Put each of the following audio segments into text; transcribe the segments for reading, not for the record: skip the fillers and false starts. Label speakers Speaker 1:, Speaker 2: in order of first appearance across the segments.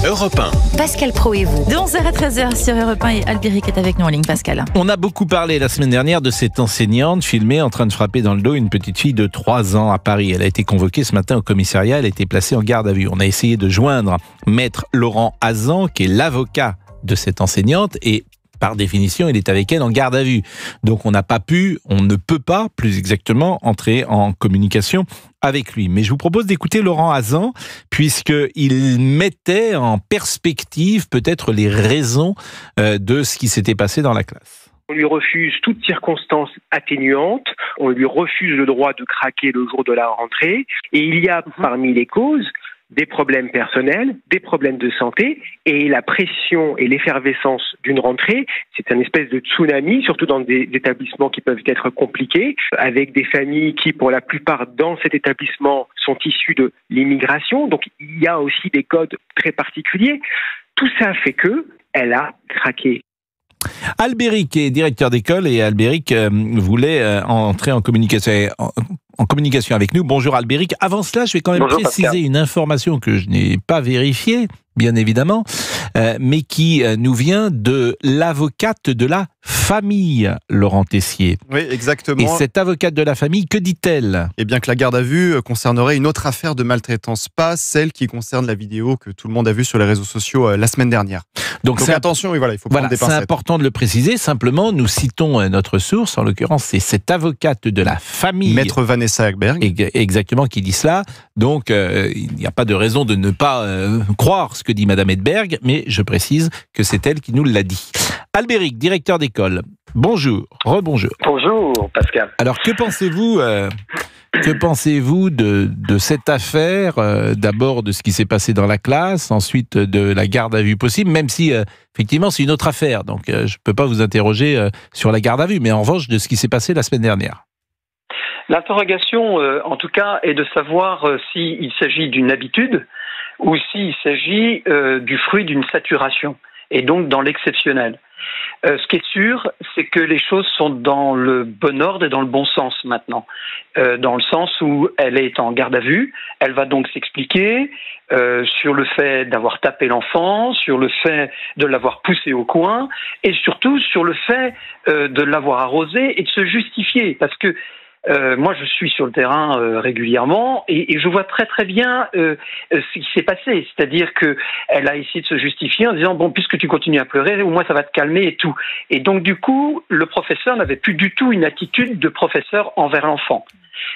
Speaker 1: Europe 1.
Speaker 2: Pascal Praud et vous.
Speaker 3: De 11h à 13h sur Europe 1 et Albéric est avec nous en ligne. Pascal.
Speaker 4: On a beaucoup parlé la semaine dernière de cette enseignante filmée en train de frapper dans le dos une petite fille de 3 ans à Paris. Elle a été convoquée ce matin au commissariat, elle a été placée en garde à vue. On a essayé de joindre maître Laurent Hazan, qui est l'avocat de cette enseignante, et par définition, il est avec elle en garde à vue. Donc on ne peut pas, plus exactement, entrer en communication avec lui. Mais je vous propose d'écouter Laurent Hazan, puisqu'il mettait en perspective peut-être les raisons de ce qui s'était passé dans la classe.
Speaker 5: On lui refuse toute circonstance atténuante, on lui refuse le droit de craquer le jour de la rentrée, et il y a parmi les causes des problèmes personnels, des problèmes de santé, et la pression et l'effervescence d'une rentrée, c'est une espèce de tsunami, surtout dans des établissements qui peuvent être compliqués, avec des familles qui, pour la plupart, dans cet établissement, sont issues de l'immigration, donc il y a aussi des codes très particuliers. Tout ça fait qu'elle a craqué.
Speaker 4: Albéric est directeur d'école et Albéric voulait entrer en communication avec nous. Bonjour Albéric. Avant cela, je vais quand même préciser une information que je n'ai pas vérifiée, bien évidemment, mais qui nous vient de l'avocate de la famille, Laurent Tessier.
Speaker 6: Oui, exactement.
Speaker 4: Et cette avocate de la famille, que dit-elle ?
Speaker 6: Eh bien que la garde à vue concernerait une autre affaire de maltraitance, pas celle qui concerne la vidéo que tout le monde a vue sur les réseaux sociaux la semaine dernière. Donc attention, oui, voilà, il faut prendre des pincettes. C'est important
Speaker 4: de le préciser. Simplement, nous citons notre source. En l'occurrence, c'est cette avocate de la famille,
Speaker 6: Maître Vanessa Ekberg.
Speaker 4: Exactement, qui dit cela. Donc, il n'y a pas de raison de ne pas croire ce que dit Madame Ekberg, mais je précise que c'est elle qui nous l'a dit. Albéric, directeur d'école. Bonjour, rebonjour.
Speaker 5: Bonjour, Pascal.
Speaker 4: Alors, que pensez-vous de cette affaire, d'abord de ce qui s'est passé dans la classe, ensuite de la garde à vue possible, même si, effectivement, c'est une autre affaire. Donc, je ne peux pas vous interroger sur la garde à vue, mais en revanche, de ce qui s'est passé la semaine dernière.
Speaker 7: L'interrogation, en tout cas, est de savoir s'il s'agit d'une habitude ou s'il s'agit du fruit d'une saturation, et donc dans l'exceptionnel. Ce qui est sûr, c'est que les choses sont dans le bon ordre et dans le bon sens maintenant. Dans le sens où elle est en garde à vue, elle va donc s'expliquer sur le fait d'avoir tapé l'enfant, sur le fait de l'avoir poussé au coin, et surtout sur le fait de l'avoir arrosé et de se justifier. Parce que moi, je suis sur le terrain régulièrement et je vois très très bien ce qui s'est passé. C'est-à-dire que elle a essayé de se justifier en disant bon, puisque tu continues à pleurer, au moins ça va te calmer et tout. Et donc du coup, le professeur n'avait plus du tout une attitude de professeur envers l'enfant.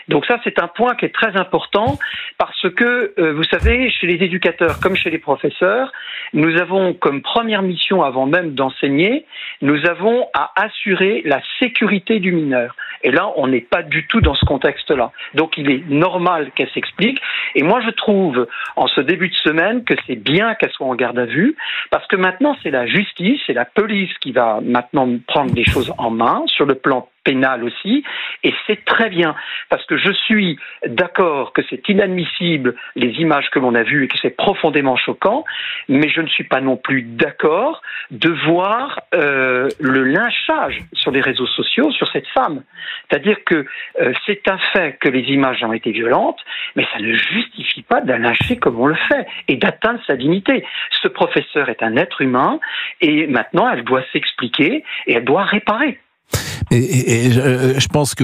Speaker 7: Donc ça, c'est un point qui est très important parce que, vous savez, chez les éducateurs comme chez les professeurs, nous avons comme première mission, avant même d'enseigner, nous avons à assurer la sécurité du mineur. Et là, on n'est pas du tout dans ce contexte-là. Donc il est normal qu'elle s'explique. Et moi, je trouve, en ce début de semaine, que c'est bien qu'elle soit en garde à vue parce que maintenant, c'est la justice, c'est la police qui va maintenant prendre les choses en main, sur le plan pénal aussi, et c'est très bien, parce que je suis d'accord que c'est inadmissible les images que l'on a vues et que c'est profondément choquant, mais je ne suis pas non plus d'accord de voir le lynchage sur les réseaux sociaux sur cette femme. C'est-à-dire que c'est un fait que les images ont été violentes, mais ça ne justifie pas de la lyncher comme on le fait et d'atteindre sa dignité. Ce professeur est un être humain et maintenant elle doit s'expliquer et elle doit réparer.
Speaker 4: Et je pense que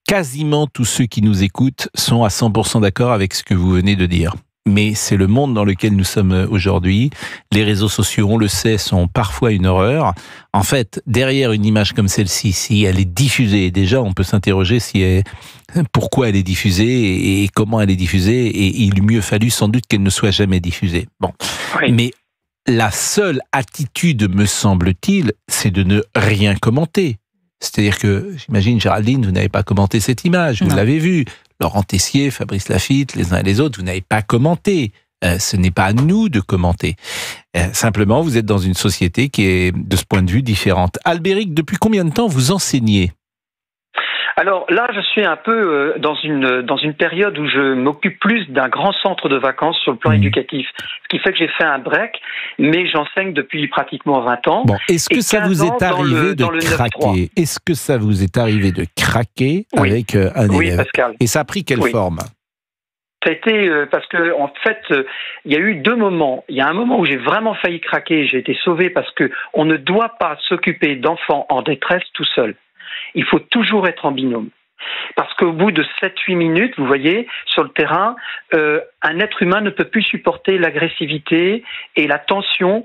Speaker 4: quasiment tous ceux qui nous écoutent sont à 100% d'accord avec ce que vous venez de dire. Mais c'est le monde dans lequel nous sommes aujourd'hui. Les réseaux sociaux, on le sait, sont parfois une horreur. En fait, derrière une image comme celle-ci, si elle est diffusée, déjà on peut s'interroger pourquoi elle est diffusée et comment elle est diffusée. Et il eût mieux fallu sans doute qu'elle ne soit jamais diffusée. Bon, oui. Mais la seule attitude, me semble-t-il, c'est de ne rien commenter. C'est-à-dire que, j'imagine, Géraldine, vous n'avez pas commenté cette image, vous l'avez vue. Laurent Tessier, Fabrice Lafitte, les uns et les autres, vous n'avez pas commenté. Ce n'est pas à nous de commenter. Simplement, vous êtes dans une société qui est, de ce point de vue, différente. Albéric, depuis combien de temps vous enseignez ?
Speaker 7: Alors là, je suis un peu dans une période où je m'occupe plus d'un grand centre de vacances sur le plan éducatif, ce qui fait que j'ai fait un break, mais j'enseigne depuis pratiquement 20 ans.
Speaker 4: Bon, est-ce que ça vous est arrivé de craquer ? Est-ce que ça vous est arrivé de craquer avec un élève ?
Speaker 7: Oui, Pascal.
Speaker 4: Et ça a pris quelle forme ?
Speaker 7: Ça a été parce que en fait, il y a eu 2 moments. Il y a un moment où j'ai vraiment failli craquer. J'ai été sauvé parce que on ne doit pas s'occuper d'enfants en détresse tout seul. Il faut toujours être en binôme. Parce qu'au bout de 7-8 minutes, vous voyez, sur le terrain, un être humain ne peut plus supporter l'agressivité et la tension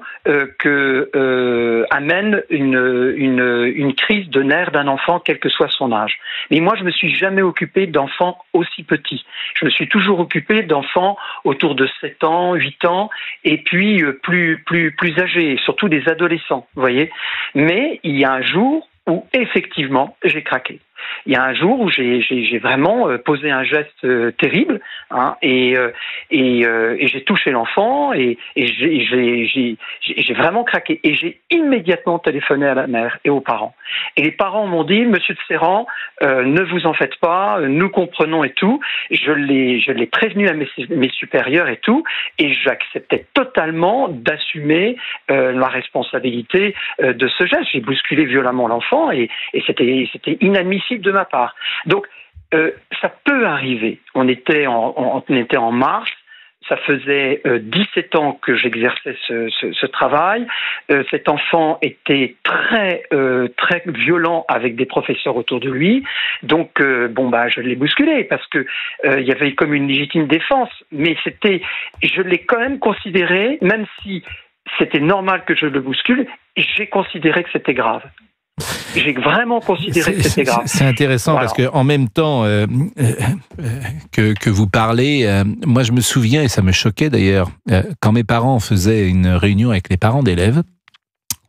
Speaker 7: que amène une crise de nerfs d'un enfant, quel que soit son âge. Mais moi, je me suis jamais occupé d'enfants aussi petits. Je me suis toujours occupé d'enfants autour de 7 ans, 8 ans, et puis plus âgés, surtout des adolescents, vous voyez. Mais il y a un jour où, effectivement, j'ai craqué. Il y a un jour où j'ai vraiment posé un geste terrible, hein, et j'ai touché l'enfant et j'ai vraiment craqué. Et j'ai immédiatement téléphoné à la mère et aux parents. Et les parents m'ont dit, Monsieur de Serran, ne vous en faites pas, nous comprenons et tout. Je l'ai prévenu à mes supérieurs et tout, et j'acceptais totalement d'assumer la responsabilité de ce geste. J'ai bousculé violemment l'enfant et c'était inadmissible de ma part. Donc, ça peut arriver. On était en mars. Ça faisait 17 ans que j'exerçais ce travail. Cet enfant était très violent avec des professeurs autour de lui. Donc, je l'ai bousculé parce que il y avait comme une légitime défense. Mais je l'ai quand même considéré, même si c'était normal que je le bouscule, j'ai considéré que c'était grave. J'ai vraiment considéré que c'était grave.
Speaker 4: C'est intéressant parce que en même temps que vous parlez, moi je me souviens, et ça me choquait d'ailleurs, quand mes parents faisaient une réunion avec les parents d'élèves,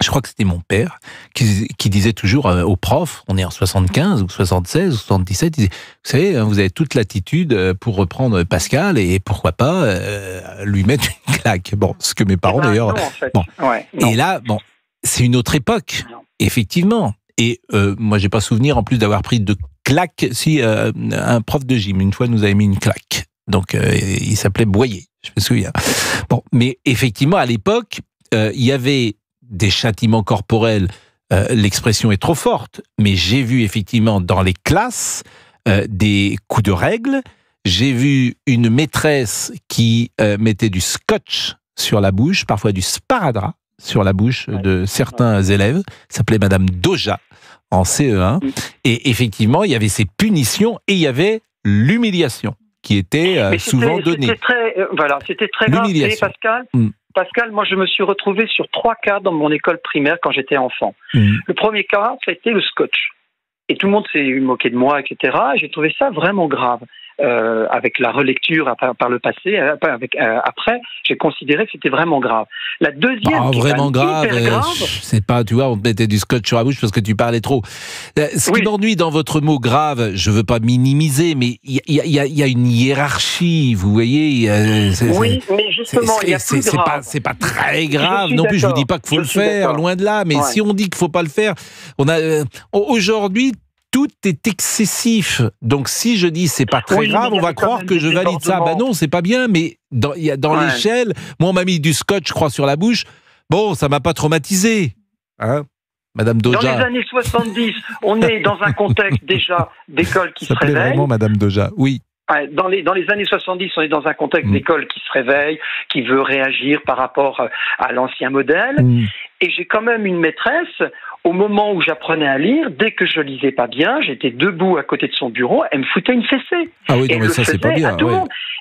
Speaker 4: je crois que c'était mon père, qui disait toujours aux profs, on est en 75 ou 76 ou 77, il disait, vous savez, vous avez toute l'attitude pour reprendre Pascal et pourquoi pas lui mettre une claque. Bon, ce que mes parents d'ailleurs...
Speaker 7: Non, en fait.
Speaker 4: Bon.
Speaker 7: Ouais,
Speaker 4: et là, bon, c'est une autre époque. Non. Effectivement. Et moi, j'ai pas souvenir en plus d'avoir pris de claque. Si un prof de gym une fois nous avait mis une claque. Donc il s'appelait Boyer, je me souviens. Bon, mais effectivement à l'époque, il y avait des châtiments corporels. L'expression est trop forte, mais j'ai vu effectivement dans les classes des coups de règle. J'ai vu une maîtresse qui mettait du scotch sur la bouche, parfois du sparadrap sur la bouche de certains élèves, s'appelait Madame Doja, en CE1, et effectivement, il y avait ces punitions, et il y avait l'humiliation, qui était souvent donnée.
Speaker 7: C'était très grave, Pascal. Pascal, moi je me suis retrouvé sur 3 cas dans mon école primaire quand j'étais enfant. Le premier cas, ça a été le scotch. Et tout le monde s'est moqué de moi, etc. Et j'ai trouvé ça vraiment grave. Avec la relecture par le passé, après, j'ai considéré que c'était vraiment grave. La deuxième,
Speaker 4: vraiment grave, c'est pas, tu vois, on te mettait du scotch sur la bouche parce que tu parlais trop. Ce qui m'ennuie dans votre mot grave, je veux pas minimiser, mais il y a une hiérarchie, vous voyez.
Speaker 7: Mais justement, il y a plus grave.
Speaker 4: C'est pas très grave non plus. Je vous dis pas qu'il faut le faire, loin de là. Mais si on dit qu'il faut pas le faire, aujourd'hui. Tout est excessif. Donc, si je dis c'est pas très grave, on va croire que je valide ça. Ben non, c'est pas bien, mais dans l'échelle, moi, on m'a mis du scotch, je crois, sur la bouche. Bon, ça m'a pas traumatisé. Hein, Madame Doja.
Speaker 7: Dans les années 70, on est dans un contexte déjà d'école qui se réveille.
Speaker 4: Vraiment Madame Doja, oui.
Speaker 7: Dans les années 70, on est dans un contexte d'école qui se réveille, qui veut réagir par rapport à l'ancien modèle. Et j'ai quand même une maîtresse, au moment où j'apprenais à lire, dès que je lisais pas bien, j'étais debout à côté de son bureau, elle me foutait une fessée.
Speaker 4: Ah oui, non, mais ça c'est pas bien.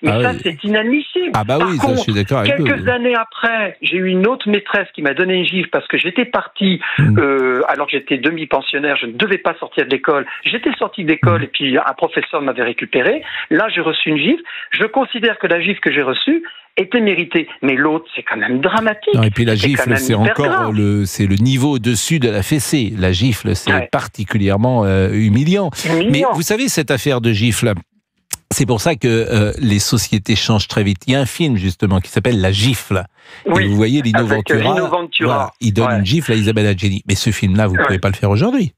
Speaker 7: Mais ça c'est inadmissible.
Speaker 4: Ah bah oui, ça, je suis d'accord avec vous.
Speaker 7: Quelques années après, j'ai eu une autre maîtresse qui m'a donné une gifle parce que j'étais parti, alors que j'étais demi-pensionnaire, je ne devais pas sortir de l'école. J'étais sorti de l'école et puis un professeur m'avait récupéré. Là, j'ai reçu une gifle. Je considère que la gifle que j'ai reçue était méritée. Mais l'autre, c'est quand même dramatique.
Speaker 4: Non, et puis la gifle, c'est encore le niveau au-dessus de la fessée. La gifle, c'est particulièrement humiliant. Mais vous savez, cette affaire de gifle, c'est pour ça que les sociétés changent très vite. Il y a un film, justement, qui s'appelle La Gifle. Et vous voyez Lino Ventura. Voilà, il donne une gifle à Isabelle Adjani. Mais ce film-là, vous ne pouvez pas le faire aujourd'hui.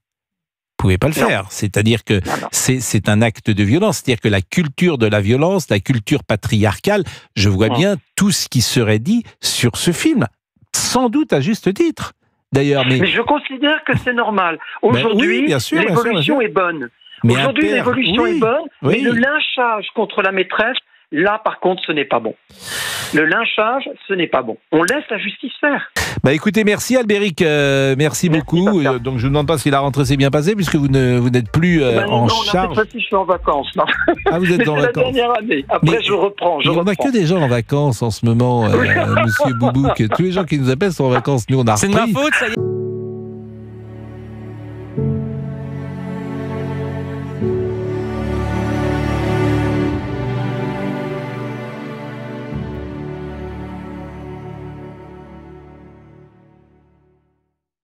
Speaker 4: Vous pouvez pas le faire. C'est-à-dire que c'est un acte de violence. C'est-à-dire que la culture de la violence, la culture patriarcale, je vois bien tout ce qui serait dit sur ce film. Sans doute à juste titre. D'ailleurs,
Speaker 7: mais je considère que c'est normal. Aujourd'hui, l'évolution est bonne. Aujourd'hui, l'évolution est bonne, mais le lynchage contre la maîtresse, Là, par contre, ce n'est pas bon. Le lynchage, ce n'est pas bon. On laisse la justice faire.
Speaker 4: Bah écoutez, merci Albéric, merci beaucoup. Donc je ne vous demande pas si la rentrée s'est bien passée puisque vous n'êtes plus en charge.
Speaker 7: Non, cette fois-ci, je suis en vacances. Non.
Speaker 4: Ah, vous êtes en vacances.
Speaker 7: C'est la dernière année. Après, je reprends.
Speaker 4: On n'a que des gens en vacances en ce moment, Monsieur Boubouk. Tous les gens qui nous appellent sont en vacances. Nous, on a repris.
Speaker 3: C'est de ma faute, ça y est.